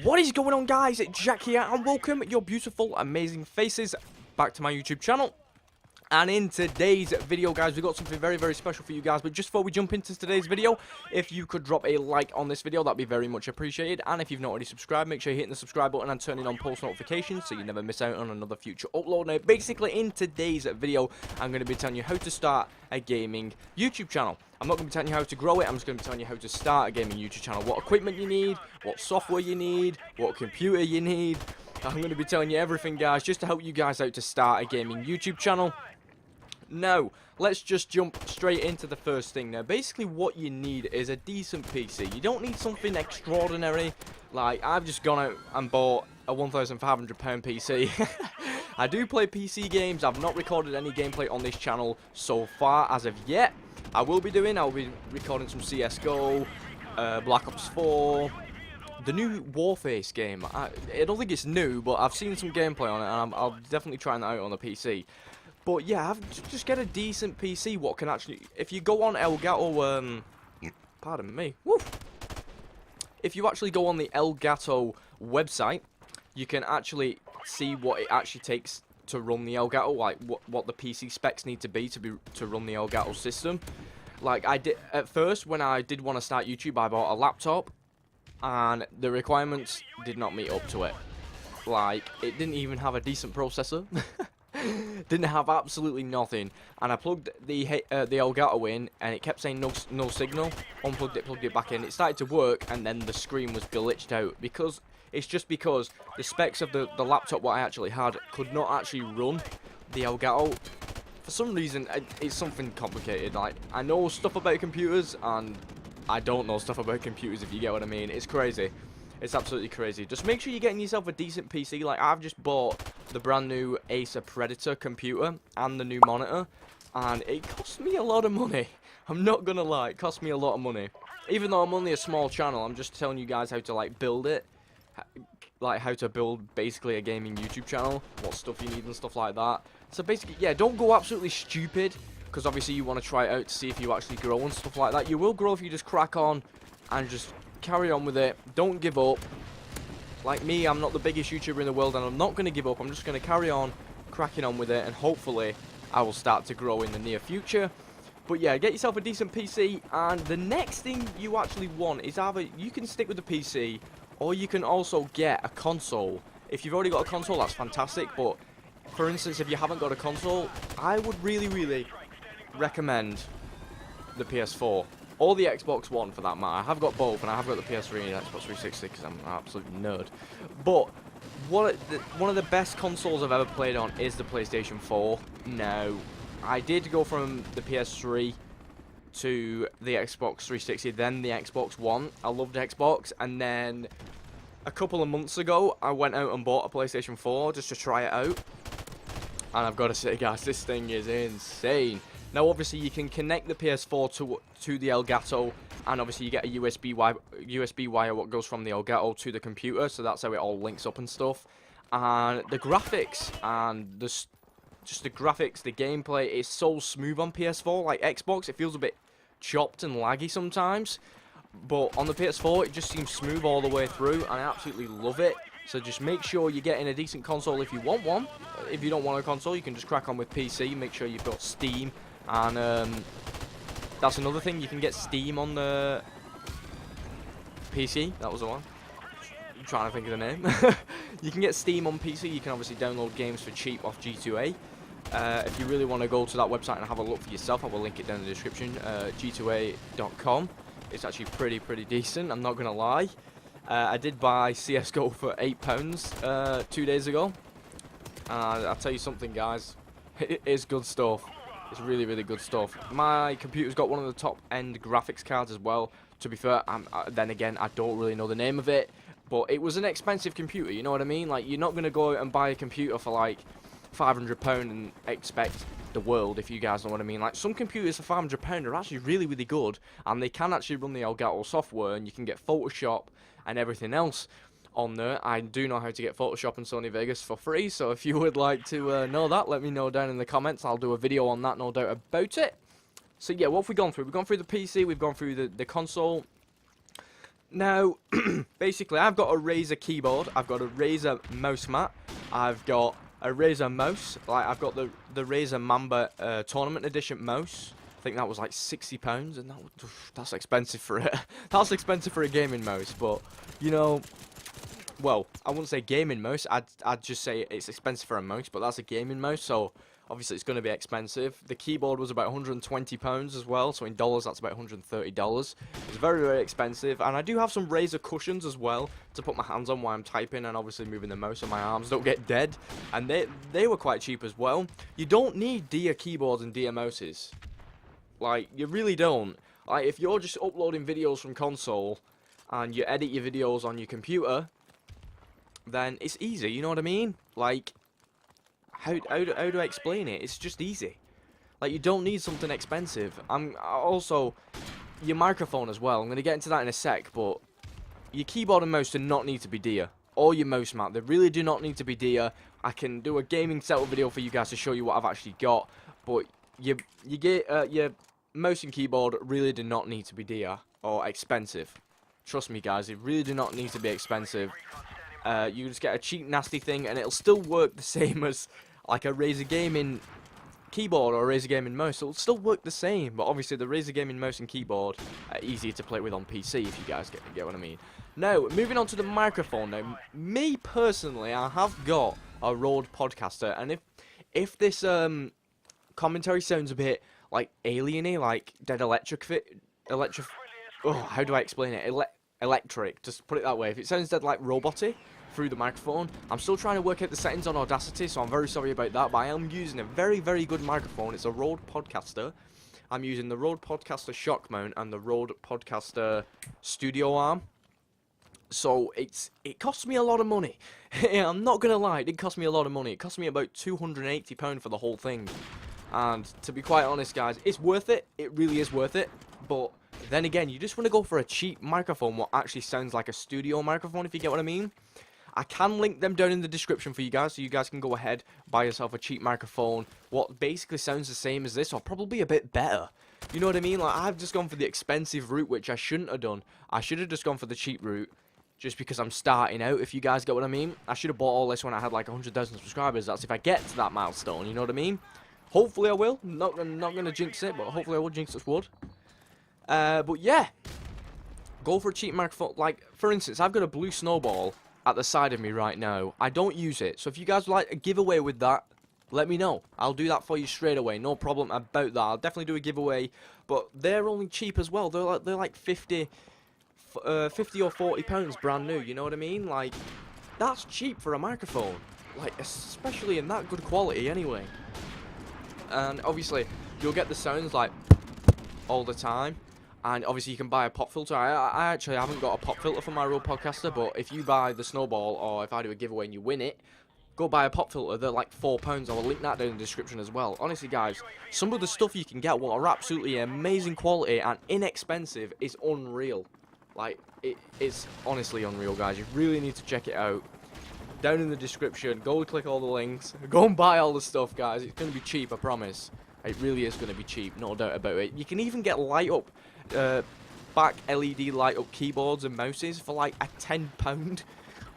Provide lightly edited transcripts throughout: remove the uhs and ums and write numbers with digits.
What is going on, guys? Jack here, and welcome your beautiful, amazing faces back to my YouTube channel. And in today's video, guys, we've got something very, very special for you guys. But just before we jump into today's video, if you could drop a like on this video, that'd be very much appreciated. And if you've not already subscribed, make sure you're hitting the subscribe button and turning on post notifications so you never miss out on another future upload. Now, basically, in today's video, I'm going to be telling you how to start a gaming YouTube channel. I'm not going to be telling you how to grow it, I'm just going to be telling you how to start a gaming YouTube channel. What equipment you need, what software you need, what computer you need. I'm going to be telling you everything, guys, just to help you guys out to start a gaming YouTube channel. Now, let's just jump straight into the first thing. Now, basically what you need is a decent PC. You don't need something extraordinary. Like, I've just gone out and bought a £1,500 PC. I do play PC games. I've not recorded any gameplay on this channel so far as of yet. I'll be recording some CSGO, Black Ops 4, the new Warface game. I don't think it's new, but I've seen some gameplay on it, and I'll definitely try that out on the PC. But yeah, just get a decent PC. What can actually, if you go on Elgato, pardon me, woof. If you actually go on the Elgato website, you can actually see what it actually takes to run the Elgato, like what the PC specs need to be to run the Elgato system. Like I did at first when I did want to start YouTube, I bought a laptop, and the requirements did not meet up to it. Like it didn't even have a decent processor. Didn't have absolutely nothing, and I plugged the Elgato in, and it kept saying no signal. Unplugged it, plugged it back in. It started to work, and then the screen was glitched out because because the specs of the laptop what I actually had could not actually run the Elgato. For some reason, it's something complicated. Like I know stuff about computers, and I don't know stuff about computers. If you get what I mean, it's crazy. It's absolutely crazy. Just make sure you're getting yourself a decent PC. Like, I've just bought the brand new Acer Predator computer and the new monitor, and it cost me a lot of money. I'm not gonna lie, it cost me a lot of money. Even though I'm only a small channel, I'm just telling you guys how to, like, build it. Like, how to build, basically, a gaming YouTube channel. What stuff you need and stuff like that. So, basically, yeah, don't go absolutely stupid, because obviously you want to try it out to see if you actually grow and stuff like that. You will grow if you just crack on and just carry on with it. Don't give up. Like me, I'm not the biggest YouTuber in the world, and I'm not going to give up. I'm just going to carry on cracking on with it, and hopefully I will start to grow in the near future. But yeah, get yourself a decent PC, and the next thing you actually want is either you can stick with the PC, or you can also get a console. If you've already got a console, that's fantastic, but for instance, if you haven't got a console, I would really recommend the PS4. Or the Xbox One, for that matter. I have got both, and I have got the PS3 and Xbox 360 because I'm an absolute nerd. But one of the best consoles I've ever played on is the PlayStation 4. Now, I did go from the PS3 to the Xbox 360, then the Xbox One. I loved Xbox, and then a couple of months ago, I went out and bought a PlayStation 4 just to try it out. And I've got to say, guys, this thing is insane. Now, obviously, you can connect the PS4 to the Elgato, and obviously you get a USB wire what goes from the Elgato to the computer, so that's how it all links up and stuff. And the graphics and just the graphics, the gameplay is so smooth on PS4. Like Xbox, it feels a bit chopped and laggy sometimes, but on the PS4, it just seems smooth all the way through, and I absolutely love it. So just make sure you're getting a decent console if you want one. If you don't want a console, you can just crack on with PC. Make sure you've got Steam. And that's another thing, you can get Steam on the PC. That was the one. I'm trying to think of the name. You can get Steam on PC. You can obviously download games for cheap off G2A. If you really want to go to that website and have a look for yourself, I will link it down in the description. G2A.com. It's actually pretty decent, I'm not going to lie. I did buy CSGO for £8 2 days ago. I'll tell you something, guys. It is good stuff. It's really good stuff. My computer's got one of the top-end graphics cards as well. To be fair, then again, I don't really know the name of it. But it was an expensive computer, you know what I mean? Like, you're not going to go out and buy a computer for, like, £500 and expect the world, if you guys know what I mean. Like, some computers for £500 are actually really good. And they can actually run the Elgato software, and you can get Photoshop and everything else on there. I do know how to get Photoshop and Sony Vegas for free, so if you would like to know that, let me know down in the comments. I'll do a video on that, no doubt about it. So yeah, what have we gone through? We've gone through the PC, we've gone through the console. Now, basically, I've got a Razer keyboard, I've got a Razer mouse mat, I've got a Razer mouse, like I've got the Razer Mamba Tournament Edition mouse. I think that was like £60, and that's expensive for it. That's expensive for a gaming mouse, but you know, well, I wouldn't say gaming mouse. I'd just say it's expensive for a mouse, but that's a gaming mouse, so obviously it's going to be expensive. The keyboard was about £120 as well, so in dollars that's about $130. It's very, very expensive, and I do have some Razer cushions as well to put my hands on while I'm typing, and obviously moving the mouse so my arms don't get dead. And they were quite cheap as well. You don't need Dia keyboards and Dia mouses. Like, you really don't. Like, if you're just uploading videos from console and you edit your videos on your computer, then it's easy, you know what I mean? Like, how do I explain it? It's just easy. Like, you don't need something expensive. Also, your microphone as well. I'm going to get into that in a sec, but your keyboard and mouse do not need to be Dia. Or your mouse mat. They really do not need to be Dia. I can do a gaming setup video for you guys to show you what I've actually got, but your mouse and keyboard really do not need to be Dia or expensive. Trust me, guys, it really do not need to be expensive. You just get a cheap, nasty thing, and it'll still work the same as like a Razer Gaming keyboard or a Razer Gaming mouse. It'll still work the same, but obviously the Razer Gaming mouse and keyboard are easier to play with on PC, if you guys get what I mean. Now, moving on to the microphone. Now, me personally, I have got a Rode Podcaster, and if this commentary sounds a bit like alien-y, like Dead Electric, oh, how do I explain it? Electric, just put it that way. If it sounds dead like roboty through the microphone, I'm still trying to work out the settings on Audacity, so I'm very sorry about that, but I am using a very, very good microphone. It's a Rode Podcaster. I'm using the Rode Podcaster shock mount and the Rode Podcaster studio arm. So it costs me a lot of money. Yeah, I'm not gonna lie, it did cost me a lot of money. It cost me about £280 for the whole thing. And to be quite honest, guys, it's worth it. It really is worth it. But then again, you just want to go for a cheap microphone what actually sounds like a studio microphone, if you get what I mean. I can link them down in the description for you guys, so you guys can go ahead, buy yourself a cheap microphone what basically sounds the same as this, or probably a bit better. You know what I mean? Like, I've just gone for the expensive route, which I shouldn't have done. I should have just gone for the cheap route, just because I'm starting out, if you guys get what I mean. I should have bought all this when I had like 100,000 subscribers. That's if I get to that milestone, you know what I mean? Hopefully I will. Not gonna jinx it, but hopefully I will. Jinx this wood. But yeah, go for a cheap microphone. Like, for instance, I've got a blue snowball at the side of me right now. I don't use it, so if you guys would like a giveaway with that, let me know. I'll do that for you straight away. No problem about that. I'll definitely do a giveaway. But they're only cheap as well. They're like 50 or £40 brand new. You know what I mean? Like, that's cheap for a microphone. Like, especially in that good quality, anyway. And obviously, you'll get the sounds like all the time. And obviously, you can buy a pop filter. I actually haven't got a pop filter for my Rode Podcaster, but if you buy the snowball, or if I do a giveaway and you win it, go buy a pop filter. They're like £4. I'll link that down in the description as well. Honestly, guys, some of the stuff you can get, what are absolutely amazing quality and inexpensive, is unreal. Like, it's honestly unreal, guys. You really need to check it out. Down in the description, go click all the links, go and buy all the stuff, guys. It's going to be cheap, I promise. It really is going to be cheap, no doubt about it. You can even get light up, back LED light up keyboards and mouses for like a £10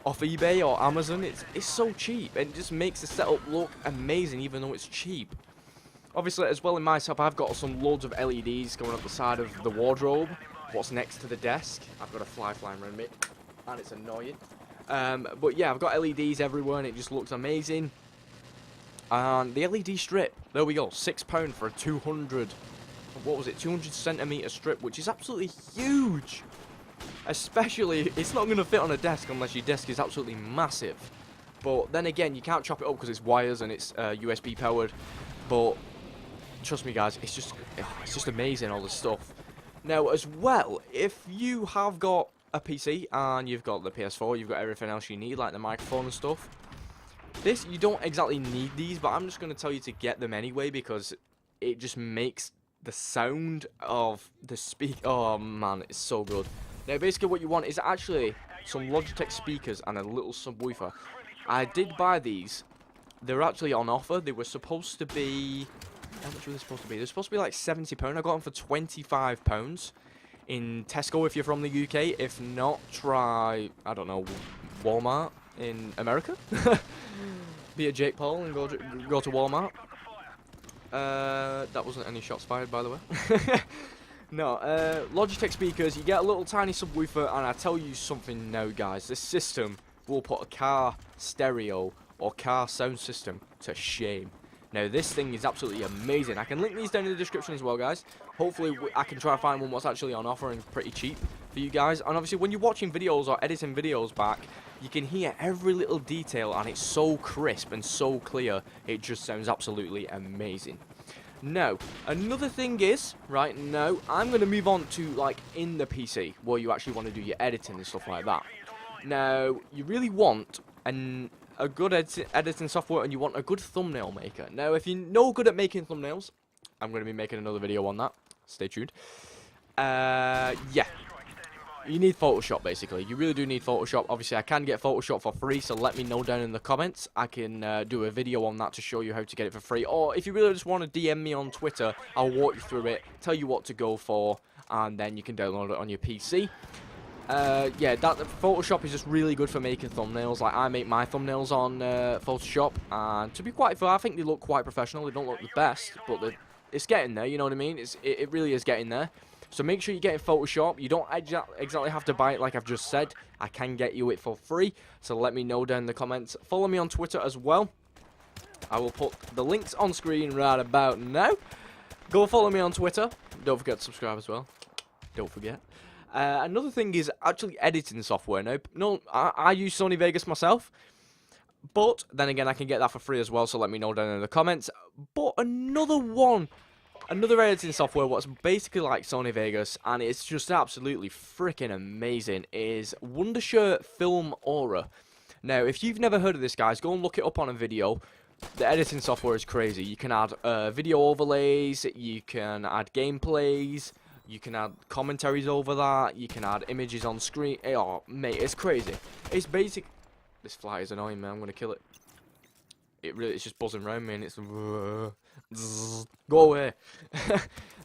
off eBay or Amazon. It's so cheap, and it just makes the setup look amazing, even though it's cheap. Obviously, as well in my setup, I've got some loads of LEDs going up the side of the wardrobe, what's next to the desk. I've got a fly flying around me, and it's annoying. But yeah, I've got LEDs everywhere, and it just looks amazing. And the LED strip, there we go, £6 for a 200 centimetre strip, which is absolutely huge. Especially, it's not going to fit on a desk unless your desk is absolutely massive. But then again, you can't chop it up because it's wires and it's USB powered. But trust me, guys, it's just amazing, all this stuff. Now, as well, if you have got a PC and you've got the PS4, you've got everything else you need, like the microphone and stuff. This, you don't exactly need these, but I'm just going to tell you to get them anyway, because it just makes the sound of the oh man, it's so good. Now, basically what you want is actually some Logitech speakers and a little subwoofer. I did buy these. They were actually on offer. They were supposed to be, how much were they supposed to be? They're supposed to be like £70. I got them for £25. in Tesco if you're from the UK. If not, try, I don't know, Walmart in America. Be a Jake Paul and go to Walmart. That wasn't any shots fired, by the way. No, Logitech speakers, you get a little tiny subwoofer, and I tell you something now, guys. This system will put a car stereo or car sound system to shame. Now, this thing is absolutely amazing. I can link these down in the description as well, guys. Hopefully, I can try and find one what's actually on offer and pretty cheap for you guys. And obviously, when you're watching videos or editing videos back, you can hear every little detail, and it's so crisp and so clear. It just sounds absolutely amazing. Now, another thing is, right now, I'm going to move on to, like, in the PC, where you actually want to do your editing and stuff like that. Now, you really want a good editing software, and you want a good thumbnail maker. Now, if you're no good at making thumbnails, I'm going to be making another video on that. Stay tuned. Yeah. You need Photoshop, basically. You really do need Photoshop. Obviously, I can get Photoshop for free, so let me know down in the comments. I can do a video on that to show you how to get it for free. Or if you really just want to DM me on Twitter, I'll walk you through it, tell you what to go for, and then you can download it on your PC. Yeah, Photoshop is just really good for making thumbnails. Like, I make my thumbnails on Photoshop, and to be quite fair, I think they look quite professional. They don't look the best, but it's getting there, you know what I mean? It really is getting there. So make sure you get in Photoshop. You don't exactly have to buy it like I've just said. I can get you it for free. So let me know down in the comments. Follow me on Twitter as well. I will put the links on screen right about now. Go follow me on Twitter. Don't forget to subscribe as well. Don't forget. Another thing is actually editing software. Now, no, I use Sony Vegas myself. But then again, I can get that for free as well. So let me know down in the comments. But another editing software what's basically like Sony Vegas, and it's just absolutely freaking amazing, is Wondershare Film Aura. Now, if you've never heard of this, guys, go and look it up on a video. The editing software is crazy. You can add video overlays, you can add gameplays, you can add commentaries over that, you can add images on screen. Oh, mate, it's crazy. It's basic. This fly is annoying, man. I'm going to kill it. It's just buzzing around me, and it's go away.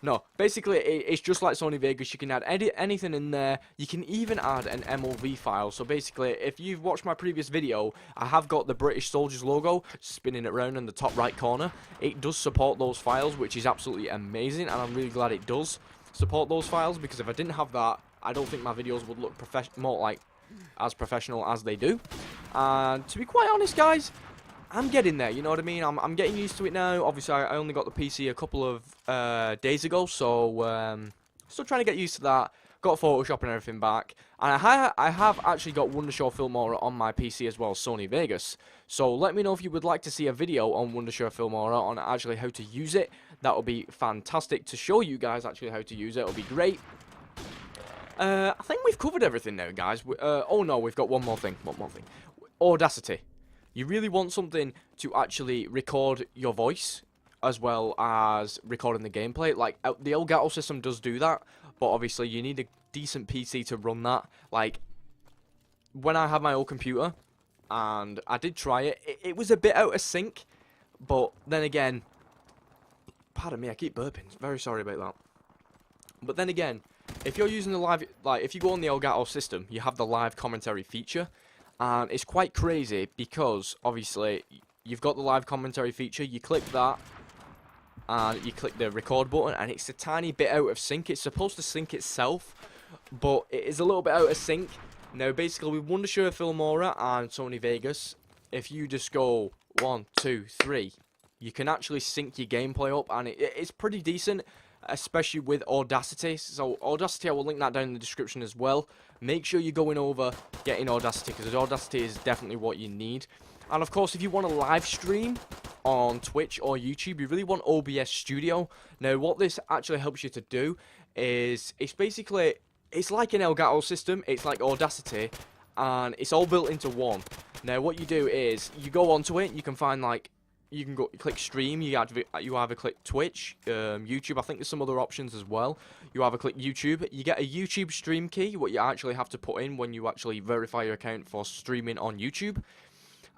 No, basically it's just like Sony Vegas. You can add anything in there. You can even add an MOV file. So basically, if you've watched my previous video, I have got the British Soldiers logo spinning it around in the top right corner. It does support those files, which is absolutely amazing, and I'm really glad it does support those files, because if I didn't have that, I don't think my videos would look more like as professional as they do. And to be quite honest, guys, I'm getting there, you know what I mean? I'm getting used to it now. Obviously, I only got the PC a couple of days ago, so still trying to get used to that. Got Photoshop and everything back. And I have actually got Wondershare Film Aura on my PC as well, Sony Vegas. So let me know if you would like to see a video on Wondershare Film Aura on actually how to use it. That would be fantastic to show you guys actually how to use it. It'll be great. I think we've covered everything now, guys. Oh no, we've got one more thing. Audacity. You really want something to actually record your voice as well as recording the gameplay. Like, the Elgato system does do that, but obviously you need a decent PC to run that. Like, when I had my old computer, and I did try it, it was a bit out of sync, but then again, pardon me, I keep burping. Very sorry about that. But then again, if you're using the live, like, if you go on the Elgato system, you have the live commentary feature. And it's quite crazy because, obviously, you've got the live commentary feature. You click that, and you click the record button, and it's a tiny bit out of sync. It's supposed to sync itself, but it is a little bit out of sync. Now, basically, with Wondershare Film Aura and Sony Vegas, if you just go 1, 2, 3, you can actually sync your gameplay up, and it's pretty decent, especially with Audacity. So Audacity, I will link that down in the description as well. Make sure you're going over getting Audacity, because Audacity is definitely what you need. And of course, if you want to live stream on Twitch or YouTube, you really want OBS Studio. Now, what this actually helps you to do is, it's like an Elgato system. It's like Audacity, and it's all built into one. Now, what you do is, you go onto it, you can find, like, you can go click stream, you either click Twitch, YouTube, I think there's some other options as well. You either click YouTube, you get a YouTube stream key, what you actually have to put in when you actually verify your account for streaming on YouTube.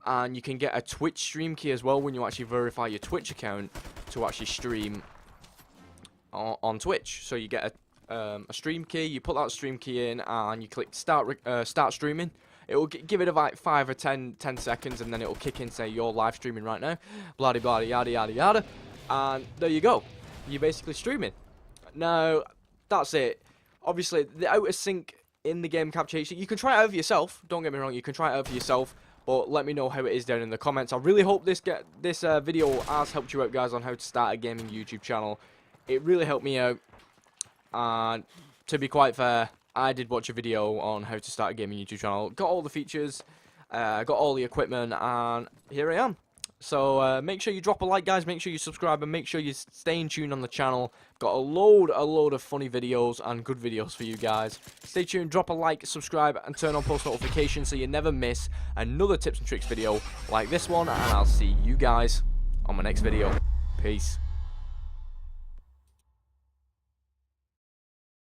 And you can get a Twitch stream key as well when you actually verify your Twitch account to actually stream on Twitch. So you get a stream key. You put that stream key in and you click start streaming. It will give it about 5 or 10 seconds, and then it will kick in, say you're live streaming right now, blah blah blah yada yada yada, and there you go. You're basically streaming. Now that's it. Obviously, the out of sync in the game capture HD, you can try it out for yourself. Don't get me wrong, you can try it out for yourself. But let me know how it is down in the comments. I really hope this video has helped you out, guys, on how to start a gaming YouTube channel. It really helped me out. And to be quite fair, I did watch a video on how to start a gaming YouTube channel. Got all the features, got all the equipment, and here I am. So make sure you drop a like, guys. Make sure you subscribe, and make sure you stay in tune on the channel. Got a load of funny videos and good videos for you guys. Stay tuned, drop a like, subscribe, and turn on post notifications so you never miss another tips and tricks video like this one. And I'll see you guys on my next video. Peace.